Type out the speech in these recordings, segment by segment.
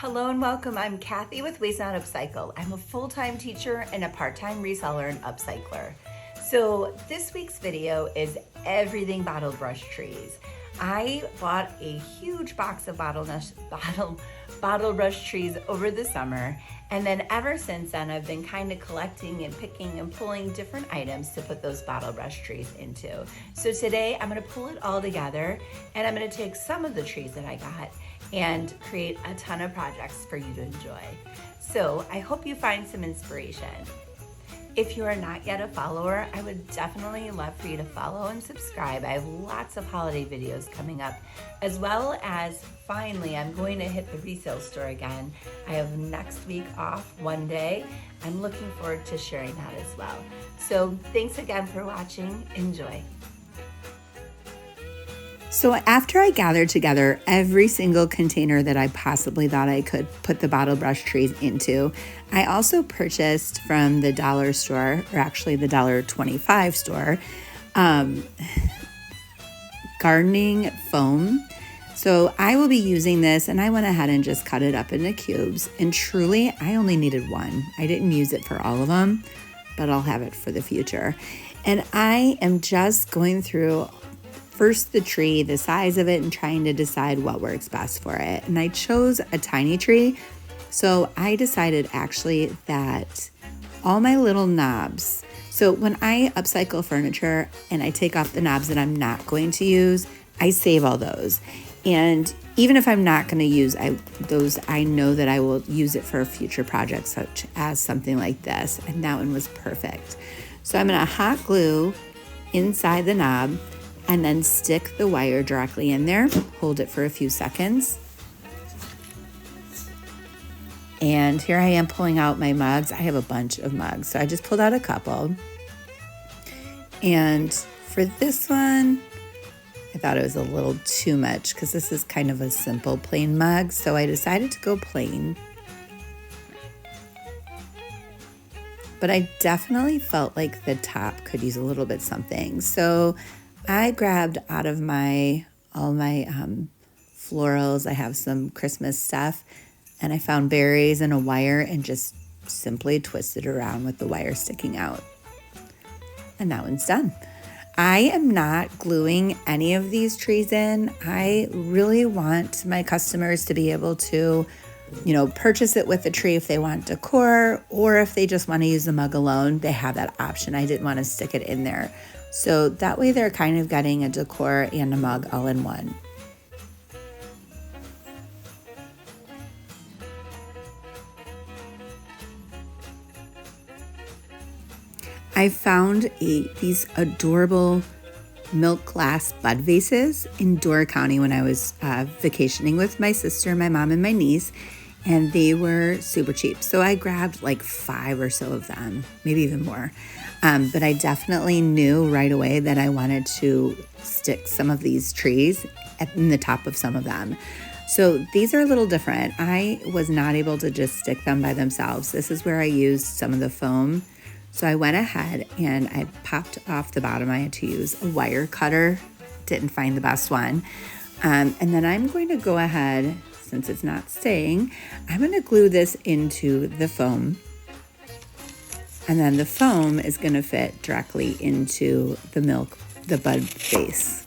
Hello and welcome. I'm Kathy with Waste.Not.Upcycled. I'm a full-time teacher and a part-time reseller and upcycler. So this week's video is everything bottle brush trees. I bought a huge box of bottle brush trees over the summer, and then ever since then I've been kind of collecting and picking and pulling different items to put those bottle brush trees into. So today I'm going to pull it all together, and I'm going to take some of the trees that I got and create a ton of projects for you to enjoy. So I hope you find some inspiration. If you are not yet a follower, I would definitely love for you to follow and subscribe. I have lots of holiday videos coming up, as well as finally I'm going to hit the resale store again. I have next week off one day. I'm looking forward to sharing that as well. So thanks again for watching. Enjoy. So after I gathered together every single container that I possibly thought I could put the bottle brush trees into, I also purchased from the dollar store, or actually the $1.25 store, gardening foam. So I will be using this, and I went ahead and just cut it up into cubes. And truly, I only needed one. I didn't use it for all of them, but I'll have it for the future. And I am just going through first the tree, the size of it, and trying to decide what works best for it. And I chose a tiny tree. So I decided actually that all my little knobs, so when I upcycle furniture and I take off the knobs that I'm not going to use, I save all those. And even if I'm not going to use those, I know that I will use it for a future project, such as something like this. And that one was perfect. So I'm going to hot glue inside the knob and then stick the wire directly in there, hold it for a few seconds. And here I am pulling out my mugs. I have a bunch of mugs, so I just pulled out a couple. And for this one, I thought it was a little too much because this is kind of a simple plain mug, so I decided to go plain. But I definitely felt like the top could use a little bit something. So I grabbed out of all my florals. I have some Christmas stuff, and I found berries and a wire and just simply twisted around with the wire sticking out. And that one's done. I am not gluing any of these trees in. I really want my customers to be able to, purchase it with the tree if they want decor, or if they just want to use the mug alone, they have that option. I didn't want to stick it in there. So that way they're kind of getting a decor and a mug all in one. I found these adorable milk glass bud vases in Door County when I was vacationing with my sister, my mom, and my niece, and they were super cheap. So I grabbed like 5 or so of them, maybe even more. But I definitely knew right away that I wanted to stick some of these trees in the top of some of them. So these are a little different. I was not able to just stick them by themselves. This is where I used some of the foam. So I went ahead and I popped off the bottom. I had to use a wire cutter. Didn't find the best one. And then I'm going to go ahead, since it's not staying, I'm going to glue this into the foam. And then the foam is going to fit directly into the bud vase.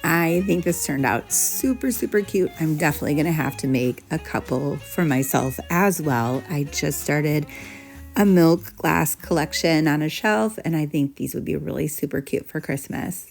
I think this turned out super, super cute. I'm definitely going to have to make a couple for myself as well. I just started a milk glass collection on a shelf, and I think these would be really super cute for Christmas.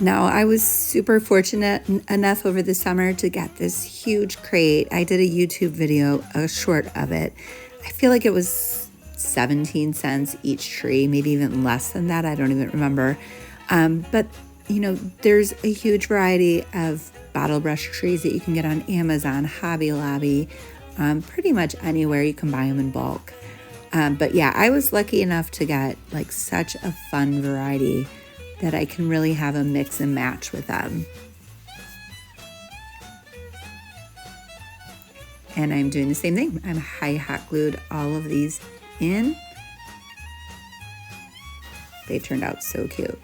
Now, I was super fortunate enough over the summer to get this huge crate. I did a YouTube video, a short of it. I feel like it was 17 cents each tree, maybe even less than that. I don't even remember. But, there's a huge variety of bottle brush trees that you can get on Amazon, Hobby Lobby, pretty much anywhere you can buy them in bulk. But yeah, I was lucky enough to get like such a fun variety that I can really have a mix and match with them. And I'm doing the same thing. I'm hot glued all of these in. They turned out so cute.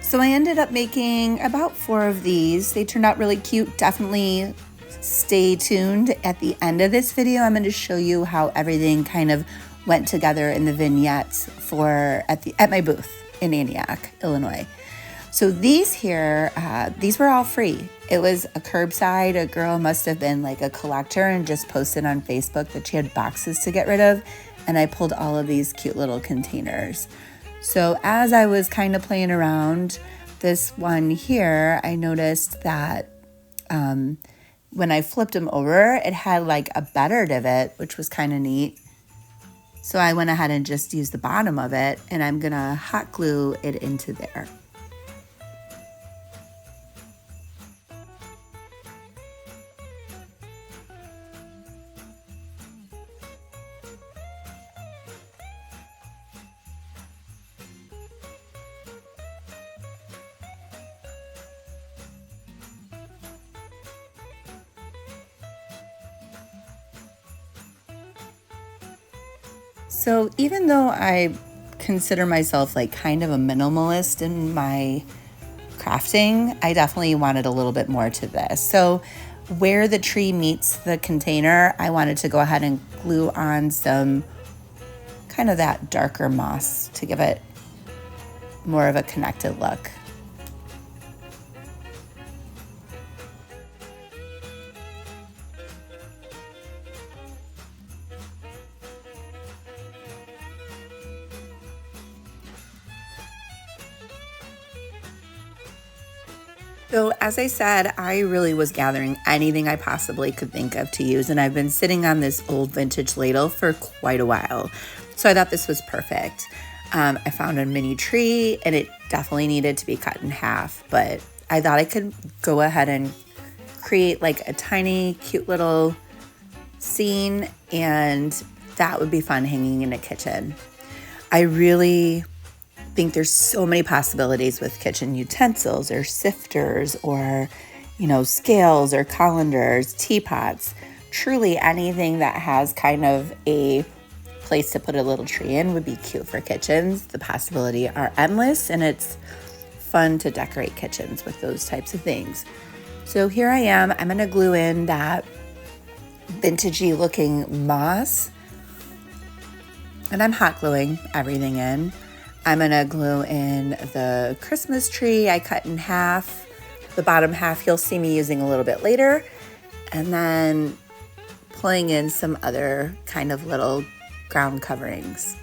So I ended up making about 4 of these. They turned out really cute. Definitely stay tuned. At the end of this video, I'm going to show you how everything kind of went together in the vignettes at my booth in Antioch, Illinois. So these here, these were all free. It was a curbside. A girl must have been like a collector and just posted on Facebook that she had boxes to get rid of. And I pulled all of these cute little containers. So as I was kind of playing around, this one here, I noticed that when I flipped them over, it had like a better divot, which was kind of neat. So I went ahead and just used the bottom of it, and I'm gonna hot glue it into there. So even though I consider myself like kind of a minimalist in my crafting, I definitely wanted a little bit more to this. So where the tree meets the container, I wanted to go ahead and glue on some kind of that darker moss to give it more of a connected look. So as I said, I really was gathering anything I possibly could think of to use, and I've been sitting on this old vintage ladle for quite a while. So I thought this was perfect. I found a mini tree, and it definitely needed to be cut in half, but I thought I could go ahead and create like a tiny, cute little scene, and that would be fun hanging in a kitchen. I really think there's so many possibilities with kitchen utensils or sifters or, scales or colanders, teapots. Truly anything that has kind of a place to put a little tree in would be cute for kitchens. The possibilities are endless, and it's fun to decorate kitchens with those types of things. So here I am. I'm going to glue in that vintagey looking moss, and I'm hot gluing everything in. I'm gonna glue in the Christmas tree I cut in half. The bottom half you'll see me using a little bit later, and then pulling in some other kind of little ground coverings.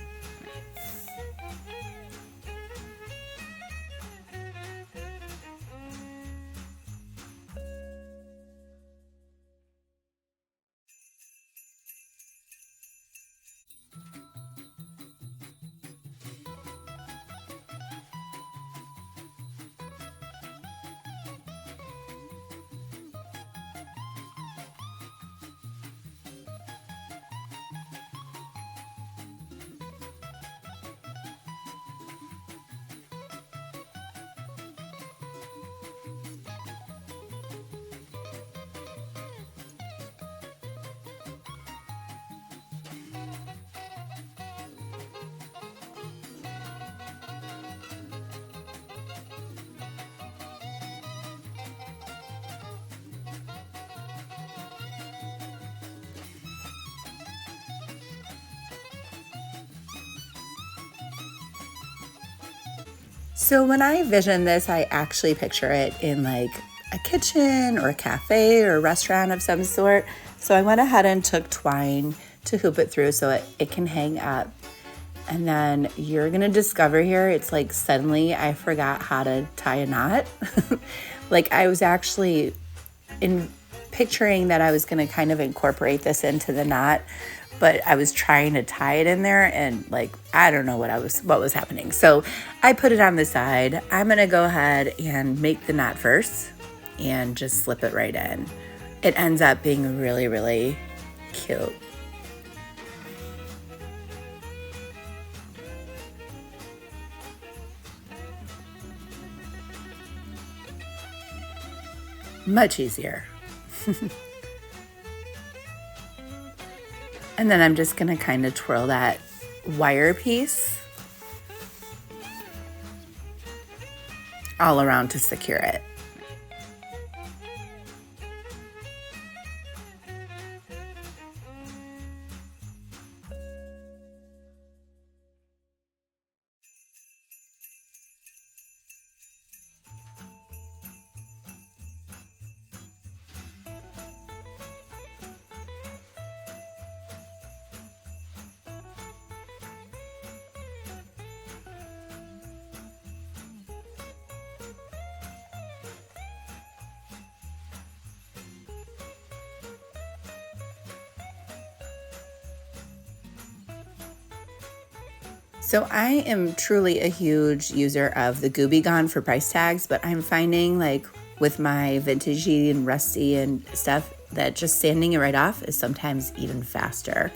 So when I vision this, I actually picture it in like a kitchen or a cafe or a restaurant of some sort. So I went ahead and took twine to hoop it through so it can hang up. And then you're gonna discover here, it's like suddenly I forgot how to tie a knot. Like I was actually picturing that I was gonna kind of incorporate this into the knot, but I was trying to tie it in there and like, I don't know what was happening. So I put it on the side. I'm gonna go ahead and make the knot first and just slip it right in. It ends up being really, really cute. Much easier. And then I'm just gonna kind of twirl that wire piece all around to secure it. So I am truly a huge user of the Gooby Gone for price tags, but I'm finding like with my vintagey and rusty and stuff that just sanding it right off is sometimes even faster.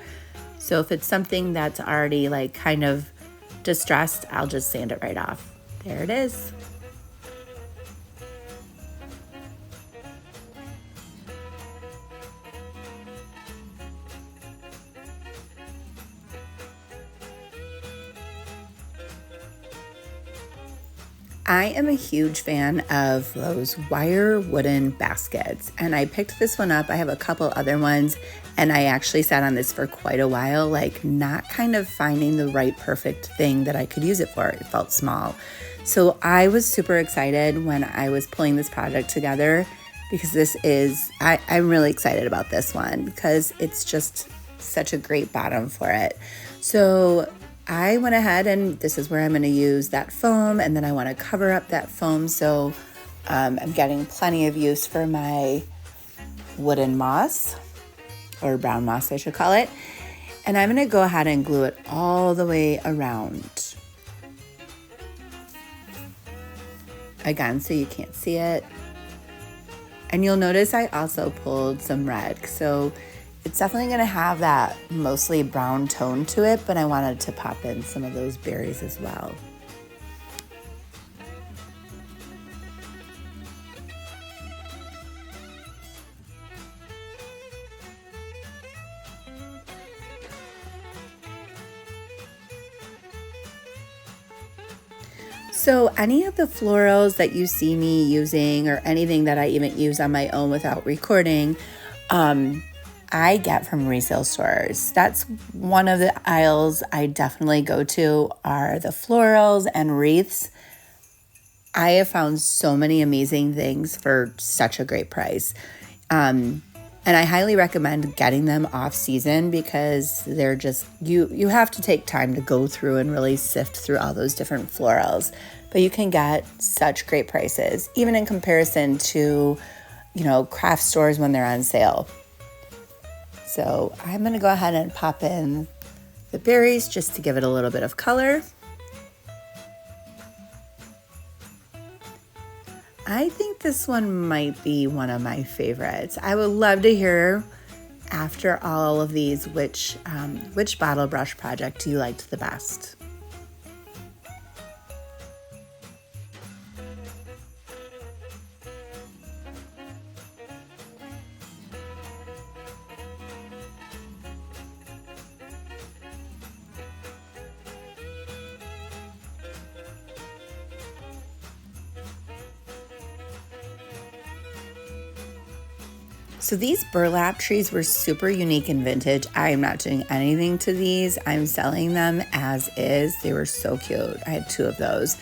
So if it's something that's already like kind of distressed, I'll just sand it right off. There it is. I am a huge fan of those wire wooden baskets, and I picked this one up. I have a couple other ones, and I actually sat on this for quite a while, like not kind of finding the right perfect thing that I could use it for. It felt small. So I was super excited when I was pulling this project together because I'm really excited about this one because it's just such a great bottom for it. So I went ahead and this is where I'm going to use that foam, and then I want to cover up that foam so I'm getting plenty of use for my wooden moss, or brown moss I should call it, and I'm going to go ahead and glue it all the way around. Again, so you can't see it. And you'll notice I also pulled some red, so it's definitely going to have that mostly brown tone to it, but I wanted to pop in some of those berries as well. So any of the florals that you see me using or anything that I even use on my own without recording, I get from resale stores. That's one of the aisles I definitely go to are the florals and wreaths. I have found so many amazing things for such a great price. And I highly recommend getting them off season because they're just, you have to take time to go through and really sift through all those different florals. But you can get such great prices, even in comparison to, craft stores when they're on sale. So I'm going to go ahead and pop in the berries just to give it a little bit of color. I think this one might be one of my favorites. I would love to hear after all of these which bottle brush project you liked the best. So these burlap trees were super unique and vintage. I am not doing anything to these. I'm selling them as is. They were so cute. I had 2 of those.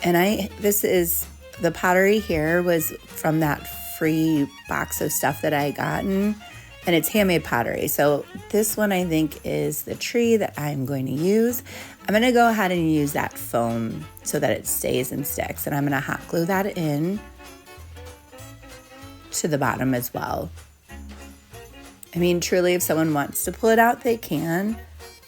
And this is, the pottery here was from that free box of stuff that I gotten, and it's handmade pottery. So this one I think is the tree that I'm going to use. I'm going to go ahead and use that foam so that it stays and sticks, and I'm going to hot glue that in to the bottom as well. I mean, truly, if someone wants to pull it out, they can,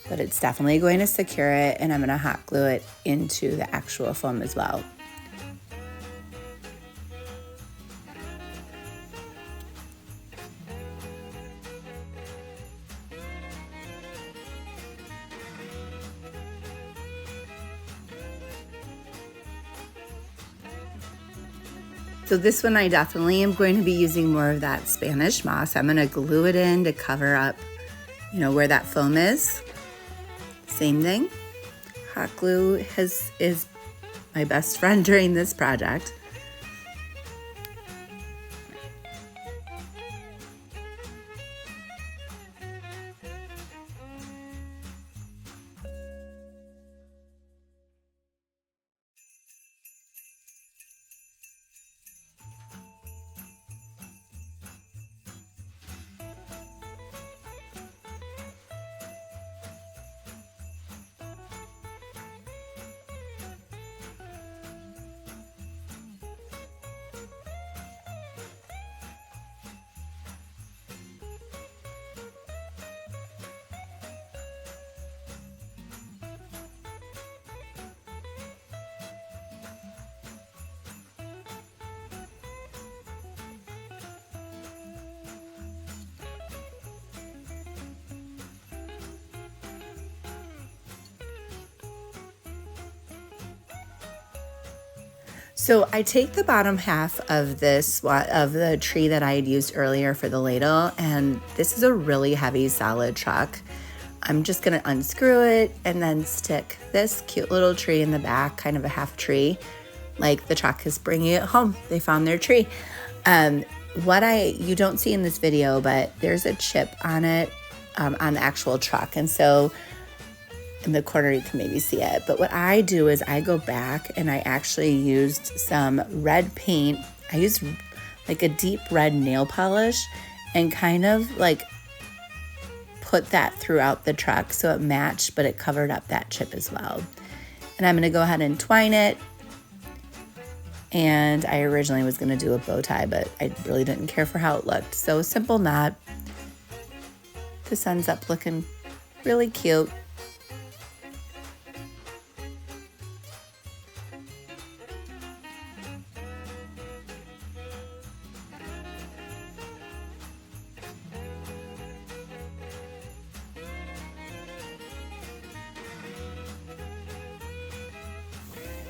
but it's definitely going to secure it, and I'm going to hot glue it into the actual foam as well. So this one I definitely am going to be using more of that Spanish moss. I'm going to glue it in to cover up, where that foam is. Same thing. Hot glue is my best friend during this project. So I take the bottom half of the tree that I had used earlier for the ladle, and this is a really heavy solid truck. I'm just gonna unscrew it and then stick this cute little tree in the back, kind of a half tree, like the truck is bringing it home. They found their tree. You don't see in this video, but there's a chip on it, on the actual truck, and so in the corner you can maybe see it. But what I do is I go back and I actually used some red paint. I used like a deep red nail polish and kind of like put that throughout the truck so it matched, but it covered up that chip as well. And I'm gonna go ahead and twine it. And I originally was gonna do a bow tie, but I really didn't care for how it looked. So simple knot. This ends up looking really cute.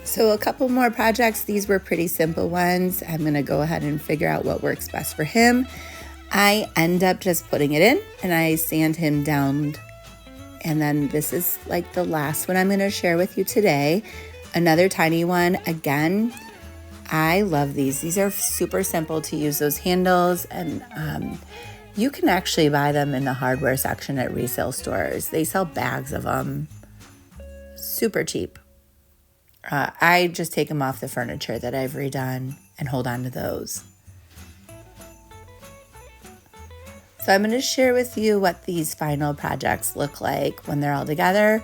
So a couple more projects. These were pretty simple ones. I'm gonna go ahead and figure out what works best for him. I end up just putting it in and I sand him down. And then this is like the last one I'm gonna share with you today. Another tiny one. Again, I love these. These are super simple to use, those handles, and you can actually buy them in the hardware section at resale stores. They sell bags of them, super cheap. I just take them off the furniture that I've redone and hold on to those. So I'm going to share with you what these final projects look like when they're all together.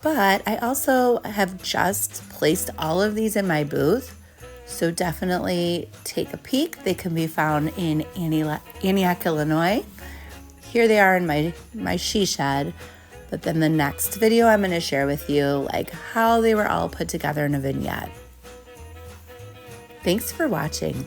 But I also have just placed all of these in my booth. So definitely take a peek. They can be found in Antioch, Illinois. Here they are in my she shed. But then the next video I'm going to share with you like how they were all put together in a vignette. Thanks for watching.